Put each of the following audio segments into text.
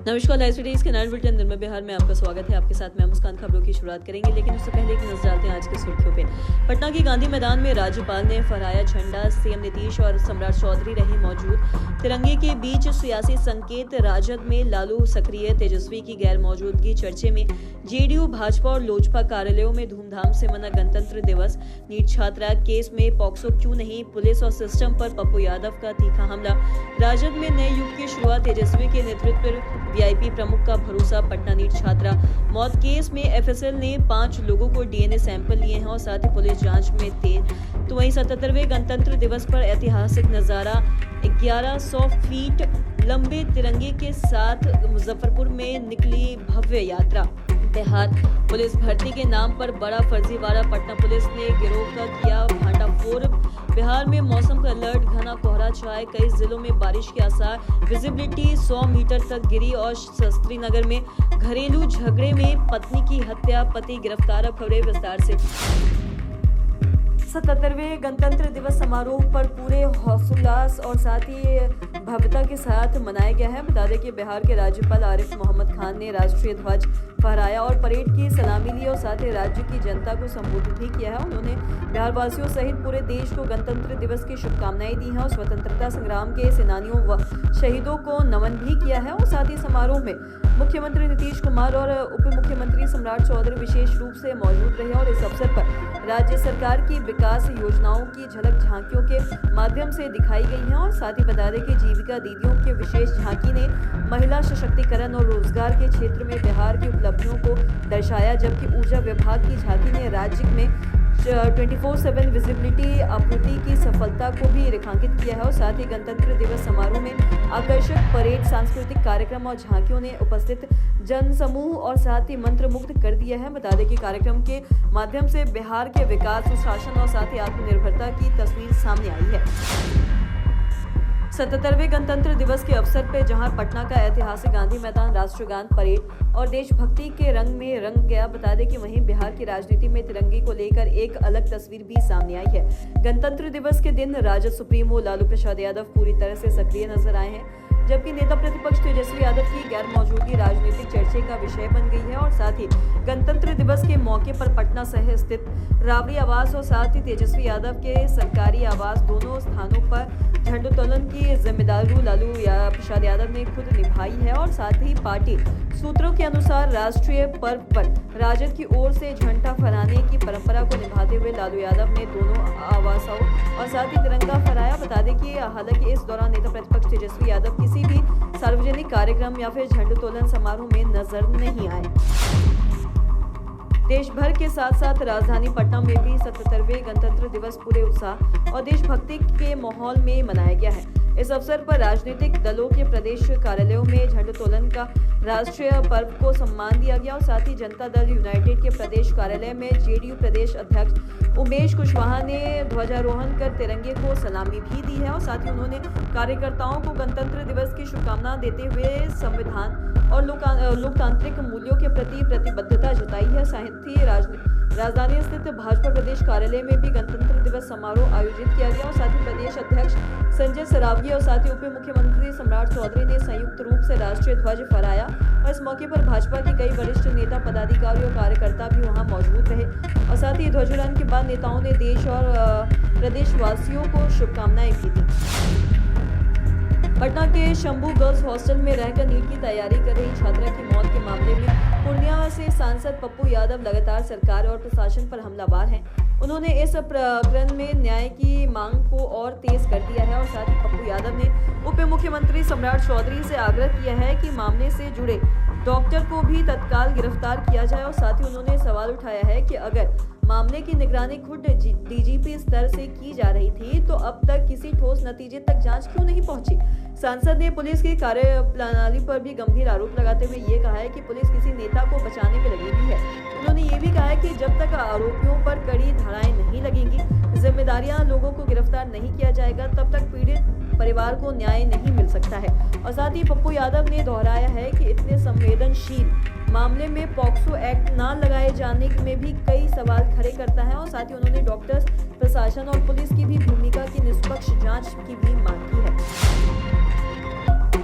नमस्कार, live studies के नए बुलेटिन दिन में बिहार में आपका स्वागत है। आपके साथ मैं मुस्कान। खबरों की शुरुआत करेंगे, लेकिन उससे पहले एक नजर डालते हैं आज की सुर्खियों पे। पटना के गांधी मैदान में राज्यपाल ने फहराया झंडा। सीएम नीतीश और सम्राट चौधरी रहे मौजूद। तिरंगे के बीच सियासी संकेत। राजद में लालू सक्रिय, तेजस्वी की गैर मौजूदगी चर्चे में। जेडीयू, भाजपा और लोजपा कार्यालयों में धूमधाम से मना गणतंत्र दिवस। नीट छात्रा केस में पॉक्सो क्यों नहीं, पुलिस और सिस्टम पर पप्पू यादव का तीखा हमला। राजद में नए युग की शुरुआत, तेजस्वी के नेतृत्व वीआईपी प्रमुख का भरोसा। पटना नीट छात्रा मौत केस में एफएसएल ने 5 लोगों को डीएनए सैंपल लिए हैं और साथ ही पुलिस जांच में तेज। तो वहीं 77वें गणतंत्र दिवस पर ऐतिहासिक नजारा। 1100 फीट लंबे तिरंगे के साथ मुजफ्फरपुर में निकली भव्य यात्रा। बिहार पुलिस भर्ती के नाम पर बड़ा फर्जीवाड़ा। पटना पुलिस ने गिरोह का किया भांडाफोड़। बिहार में मौसम का अलर्ट, घना कोहरा छाए, कई जिलों में बारिश के आसार। विजिबिलिटी 100 मीटर तक गिरी। और शस्त्रीनगर में घरेलू झगड़े में पत्नी की हत्या, पति गिरफ्तार। अब खबरें विस्तार से। 77वें गणतंत्र दिवस समारोह पर पूरे हौसोल्लास और साथ ही भव्यता के साथ मनाया गया है। बता दें कि बिहार के राज्यपाल आरिफ मोहम्मद खान ने राष्ट्रीय ध्वज फहराया और परेड की सलामी ली और साथ ही राज्य की जनता को संबोधित भी किया है। उन्होंने बिहार वासियों सहित पूरे देश को गणतंत्र दिवस की शुभकामनाएं दी हैं और स्वतंत्रता संग्राम के सेनानियों व शहीदों को नमन भी किया है। और साथ ही समारोह में मुख्यमंत्री नीतीश कुमार और उप मुख्यमंत्री सम्राट चौधरी विशेष रूप से मौजूद रहे और इस अवसर पर राज्य सरकार की विकास योजनाओं की झलक झांकियों के माध्यम से दिखाई गई है। और साथ ही बता दें कि जीविका दीदियों के विशेष झांकी ने महिला सशक्तिकरण और रोजगार के क्षेत्र में बिहार की उपलब्धियों को दर्शाया, जबकि ऊर्जा विभाग की झांकी ने राज्य में 24/7 विजिबिलिटी आपूर्ति की सफलता को भी रेखांकित किया है। और साथ ही गणतंत्र दिवस समारोह में आकर्षक परेड, सांस्कृतिक कार्यक्रम और झांकियों ने उपस्थित जन समूह और साथ ही मंत्रमुग्ध कर दिया है। बता दें कि कार्यक्रम के माध्यम से बिहार के विकास, सुशासन और साथ ही आत्मनिर्भरता की तस्वीर सामने आई है। 77वें गणतंत्र दिवस के अवसर पर जहां पटना का ऐतिहासिक गांधी मैदान राष्ट्रगान, परेड और देशभक्ति के रंग में रंग गया, बता दें कि वहीं बिहार की राजनीति में तिरंगे को लेकर एक अलग तस्वीर भी सामने आई है। गणतंत्र दिवस के दिन राजद सुप्रीमो लालू प्रसाद यादव पूरी तरह से सक्रिय नजर आए हैं, जबकि नेता प्रतिपक्ष तेजस्वी यादव की गैर मौजूदगी राजनीतिक चर्चे का विषय बन गई है। और साथ ही गणतंत्र दिवस के मौके पर पटना शहर स्थित राबड़ी आवास और साथ ही तेजस्वी यादव के सरकारी आवास दोनों स्थानों पर झंडोत्तोलन की जिम्मेदारी लालू प्रसाद यादव ने खुद निभाई है। और साथ ही पार्टी सूत्रों के अनुसार राष्ट्रीय पर्व पर राजद की ओर से झंडा फहराने की परंपरा को निभाते हुए लालू यादव ने दोनों आवासों और साथ ही तिरंगा फहराया। बता दें कि हालांकि इस दौरान नेता प्रतिपक्ष तेजस्वी यादव किसी भी सार्वजनिक कार्यक्रम या फिर झंडोत्तोलन समारोह में नजर नहीं आए। देश भर के साथ साथ राजधानी पटना में भी 77वें गणतंत्र दिवस पूरे उत्साह और देशभक्ति के माहौल में मनाया गया है। इस अवसर पर राजनीतिक दलों के प्रदेश कार्यालयों में झंडोत्तोलन का राष्ट्रीय पर्व को सम्मान दिया गया और साथ ही जनता दल यूनाइटेड के प्रदेश कार्यालय में जेडीयू प्रदेश अध्यक्ष उमेश कुशवाहा ने ध्वजारोहण कर तिरंगे को सलामी भी दी है। और साथ ही उन्होंने कार्यकर्ताओं को गणतंत्र दिवस की शुभकामना देते हुए संविधान और लोकतांत्रिक मूल्यों के प्रति प्रतिबद्धता जताई है। साथ ही राजधानी स्थित भाजपा प्रदेश कार्यालय में भी गणतंत्र दिवस समारोह आयोजित किया गया और साथ ही प्रदेश अध्यक्ष संजय सरावगी और साथ ही उप मुख्यमंत्री सम्राट चौधरी ने संयुक्त रूप से राष्ट्रीय ध्वज फहराया। और इस मौके पर भाजपा के कई वरिष्ठ नेता, पदाधिकारी और कार्यकर्ता भी वहां मौजूद रहे। और साथ ही ध्वजारोहण के बाद नेताओं ने देश और प्रदेशवासियों को शुभकामनाएं भी दी। पटना के शंभू गर्ल्स हॉस्टल में रहकर नीट की तैयारी कर रही छात्रा की मौत के मामले में पूर्णिया से सांसद पप्पू यादव लगातार सरकार और प्रशासन पर हमलावर हैं। उन्होंने इस प्रकरण में न्याय की मांग को और तेज कर दिया है। और साथ ही पप्पू यादव ने उप मुख्यमंत्री सम्राट चौधरी से आग्रह किया है कि मामले से जुड़े डॉक्टर को भी तत्काल गिरफ्तार किया जाए। और साथ ही उन्होंने सवाल उठाया है कि अगर मामले की निगरानी खुद डीजीपी स्तर से की जा रही थी तो अब तक किसी ठोस नतीजे तक जांच क्यों नहीं पहुंची। सांसद ने पुलिस की कार्यप्रणाली पर भी गंभीर आरोप लगाते हुए ये कहा है कि पुलिस किसी नेता को बचाने में लगी हुई है। उन्होंने ये भी कहा है कि जब तक आरोपियों पर कड़ी धाराएं नहीं लगेंगी, जिम्मेदारियां लोगों को गिरफ्तार नहीं किया जाएगा, तब तक पीड़ित परिवार को न्याय नहीं मिल सकता है। और साथ ही पप्पू यादव ने दोहराया है कि इतने संवेदनशील मामले में पॉक्सो एक्ट न लगाए जाने में भी कई सवाल खड़े करता है। और साथ ही उन्होंने डॉक्टर्स, प्रशासन और पुलिस की भी भूमिका की निष्पक्ष जांच की भी मांग की है।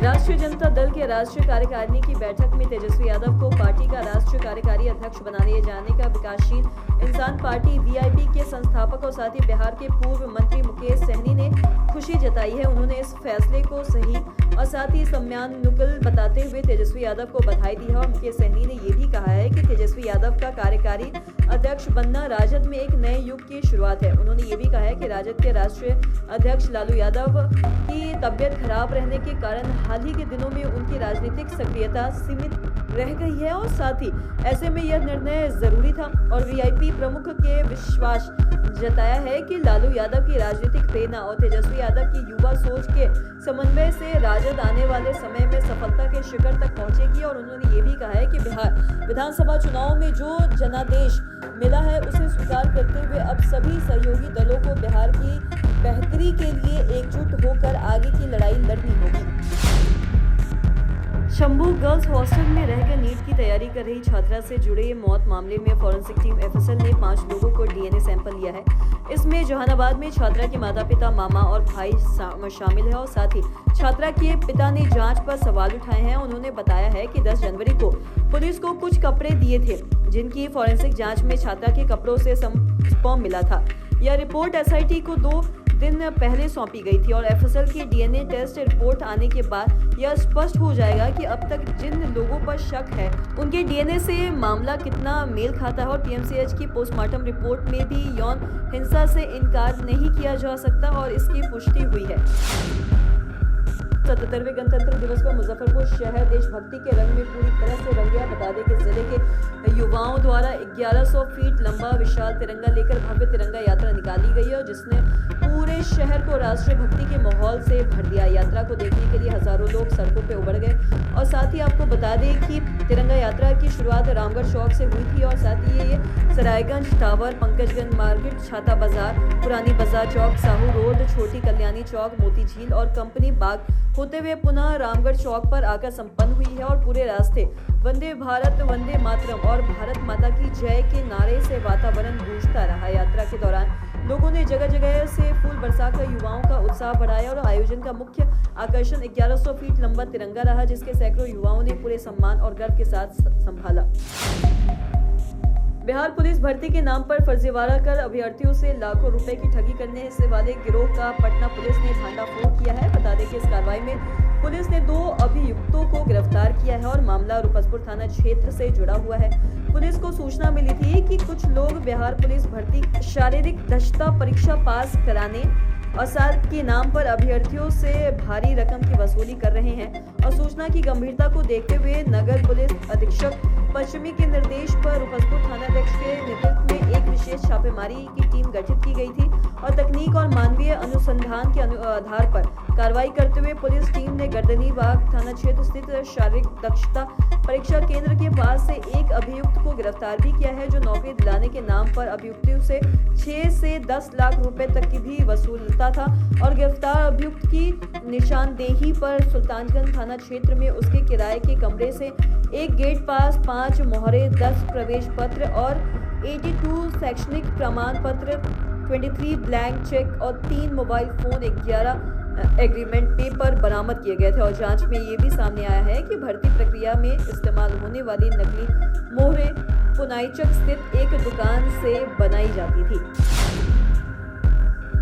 राष्ट्रीय जनता दल के राष्ट्रीय कार्यकारिणी की बैठक में तेजस्वी यादव को पार्टी का राष्ट्रीय कार्यकारी अध्यक्ष बनाए जाने का विकासशील इंसान पार्टी वीआईपी के संस्थापक और साथ ही बिहार के पूर्व मंत्री मुकेश सहनी ने खुशी जताई है। उन्होंने इस फैसले को सही और साथ ही सम्मानजनक बताते हुए तेजस्वी यादव को बधाई दी है और मुकेश सहनी ने ये भी कहा है कि तेजस्वी यादव का कार्यकारी अध्यक्ष बनना राजद में एक नए युग की शुरुआत है। उन्होंने ये भी कहा है कि राजद के राष्ट्रीय अध्यक्ष लालू यादव की तबियत खराब रहने के कारण हाल ही के दिनों में उनकी राजनीतिक सक्रियता सीमित रह गई है और साथ ही ऐसे में यह निर्णय जरूरी था और वीआईपी प्रमुख के विश्वास जताया है कि लालू यादव की राजनीतिक प्रेरणा और तेजस्वी यादव की युवा सोच के समन्वय से राजद आने वाले समय में सफलता के शिखर तक पहुंचेगी। और उन्होंने ये भी कहा है कि बिहार विधानसभा चुनाव में जो जनादेश मिला है उसे स्वीकार करते हुए अब सभी सहयोगी दलों को बिहार की बेहतरी के लिए एकजुट होकर आगे की लड़ाई लड़नी होगी। शंभू गर्ल्स हॉस्टल में रहकर नीट की तैयारी कर रही छात्रा से जुड़े मौत मामले में फॉरेंसिक टीम एफएसएल ने 5 लोगों को डीएनए सैंपल लिया है। इसमें जहानाबाद में छात्रा के माता-पिता, मामा और भाई शामिल है और साथ ही छात्रा के पिता ने जांच पर सवाल उठाए हैं। उन्होंने बताया है कि 10 जनवरी को पुलिस को कुछ कपड़े दिए थे जिनकी फॉरेंसिक जांच में छात्रा के कपड़ों से स्पर्म मिला था। यह रिपोर्ट एसआईटी को 2 दिन पहले सौंपी गई थी और एफएसएल की डीएनए टेस्ट रिपोर्ट आने के बाद यह स्पष्ट हो जाएगा कि अब तक जिन लोगों पर शक है उनके डीएनए से मामला कितना मेल खाता है। और पीएमसीएच की पोस्टमार्टम रिपोर्ट में भी यौन हिंसा से इनकार नहीं किया जा सकता और इसकी पुष्टि हुई है। 77वें गणतंत्र दिवस पर मुजफ्फरपुर शहर देशभक्ति के रंग में पूरी तरह से रंग गया। बता दें कि जिले के युवाओं द्वारा 1100 फीट लंबा विशाल तिरंगा लेकर भव्य तिरंगा यात्रा निकाली गई और जिसने पूरे शहर को राष्ट्रीय भक्ति के माहौल से भर दिया। यात्रा को देखने के लिए हजारों लोग सड़कों पे उमड़ गए और साथ ही आपको बता दें कि तिरंगा यात्रा की शुरुआत रामगढ़ चौक से हुई थी और साथ ही ये सरायगंज टावर, पंकजगंज मार्केट, छाता बाजार, पुरानी बाजार चौक, साहू रोड, छोटी कल्याणी चौक, मोती झील और कंपनी बाग होते हुए पुनः रामगढ़ चौक पर आकर संपन्न हुई है। और पूरे रास्ते वंदे भारत, वंदे मातरम और भारत माता की जय के नारे से वातावरण गूंजता रहा। यात्रा के दौरान लोगों ने जगह जगह से फूल बरसाकर युवाओं का उत्साह बढ़ाया और आयोजन का मुख्य आकर्षण 1100 फीट लंबा तिरंगा रहा जिसके सैकड़ों युवाओं ने पूरे सम्मान और गर्व के साथ संभाला। बिहार पुलिस भर्ती के नाम पर फर्जीवाड़ा कर अभ्यर्थियों से लाखों रुपए की ठगी करने से वाले गिरोह का पटना पुलिस ने भंडाफोड़ किया है। बता दें कि इस कार्रवाई में पुलिस ने 2 अभियुक्तों को गिरफ्तार किया है और मामला रुपसपुर थाना क्षेत्र से जुड़ा हुआ है। पुलिस को सूचना मिली थी कि कुछ लोग बिहार पुलिस भर्ती शारीरिक दक्षता परीक्षा पास कराने और साथ के नाम पर अभ्यर्थियों से भारी रकम की वसूली कर रहे हैं और सूचना की गंभीरता को देखते हुए नगर पुलिस अधीक्षक पश्चिमी के निर्देश पर रुपसपुर थानाध्यक्ष के नेतृत्व में एक विशेष छापेमारी की टीम गठित की गई थी और तकनीक और मानवीय अनुसंधान के आधार पर कार्रवाई करते हुए पुलिस टीम ने गर्दनी बाग थाना क्षेत्र स्थित शारीरिक दक्षता परीक्षा केंद्र के पास से एक अभियुक्त को गिरफ्तार भी किया है जो नौकरी दिलाने के नाम पर अभियुक्तों से 6 से 10 लाख रुपए तक की भी वसूलता था। और गिरफ्तार अभियुक्त की निशानदेही पर सुल्तानगंज थाना क्षेत्र में उसके किराए के कमरे से एक गेट पास, 5 मोहरे, 10 प्रवेश पत्र और 82 शैक्षणिक प्रमाण पत्र, 23 ब्लैंक चेक और 3 मोबाइल फोन, 11 एग्रीमेंट पेपर बरामद किए गए थे। और जांच में ये भी सामने आया है कि भर्ती प्रक्रिया में इस्तेमाल होने वाली नकली मोहरे पुनाईचक स्थित एक दुकान से बनाई जाती थी।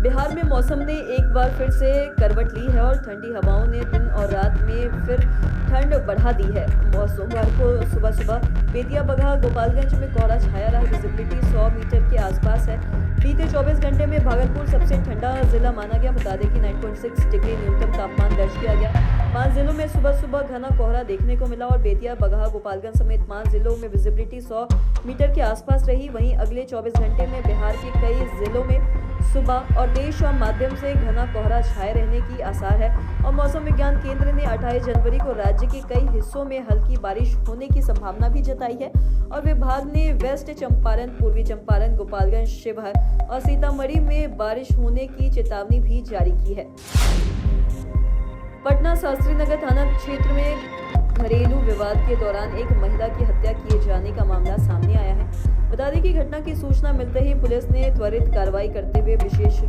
बिहार में मौसम ने एक बार फिर से करवट ली है और ठंडी हवाओं ने दिन और रात में फिर ठंड बढ़ा दी है। सोमवार को सुबह बेतिया, बगहा, गोपालगंज में कोहरा छाया रहा। विजिबिलिटी 100 मीटर के आसपास है। बीते 24 घंटे में भागलपुर सबसे ठंडा जिला माना गया। बता दें कि 9.6 डिग्री न्यूनतम तापमान दर्ज किया गया। 5 जिलों में सुबह घना कोहरा देखने को मिला और बेतिया, बगहा, गोपालगंज समेत 5 जिलों में विजिबिलिटी 100 मीटर के आसपास रही। वहीं अगले 24 घंटे में बिहार के कई जिलों में सुबह और देश और माध्यम से घना कोहरा छाए रहने की आसार है। और मौसम विज्ञान केंद्र ने 28 जनवरी को राज्य के कई हिस्सों में हल्की बारिश होने की संभावना भी जताई है। और विभाग ने वेस्ट चंपारण, पूर्वी चंपारण, गोपालगंज, शिवहर और सीतामढ़ी में बारिश होने की चेतावनी भी जारी की है। पटना शास्त्रीनगर थाना क्षेत्र में घरेलू विवाद के दौरान एक महिला की हत्या किए जाने का मामला सामने आया है। बता दें कि घटना की सूचना मिलते ही पुलिस ने त्वरित कार्रवाई करते हुए विशेष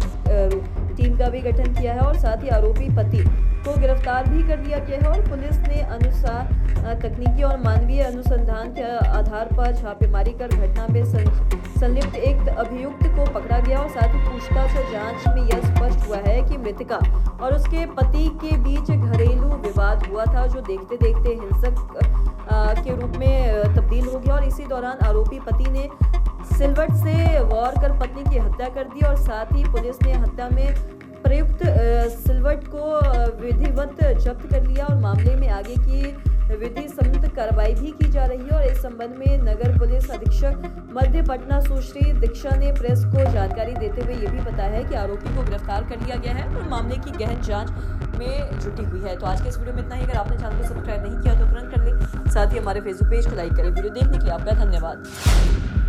टीम का का भी गठन किया है और साथ ही आरोपी पति को गिरफ्तार भी कर लिया गया है और पुलिस ने अनुसार तकनीकी और मानवीय अनुसंधान के आधार पर छापेमारी कर घटना में संलिप्त एक अभियुक्त को पकड़ा गया और साथ ही पूछताछ और जांच में यह स्पष्ट हुआ है कि मृतका और उसके पति के बीच घरेलू विवाद हुआ था, जो देखते देखते हिंसक के रूप में तब्दील हो गया और इसी दौरान आरोपी पति ने सिलवट से वार कर पत्नी की हत्या कर दी और साथ ही पुलिस ने हत्या में प्रयुक्त सिलवट को विधिवत जब्त कर लिया और मामले में आगे की विधि सम्मत कार्रवाई भी की जा रही है। और इस संबंध में नगर पुलिस अधीक्षक मध्य पटना सुश्री दीक्षा ने प्रेस को जानकारी देते हुए ये भी बताया है कि आरोपी को गिरफ्तार कर लिया गया है और मामले की गहन जांच में जुटी हुई है। तो आज के इस वीडियो में इतना ही। अगर आपने चैनल को सब्सक्राइब नहीं किया तो तुरंत कर ले, साथ ही हमारे फेसबुक पेज को लाइक करें। वीडियो देखने के लिए आपका धन्यवाद।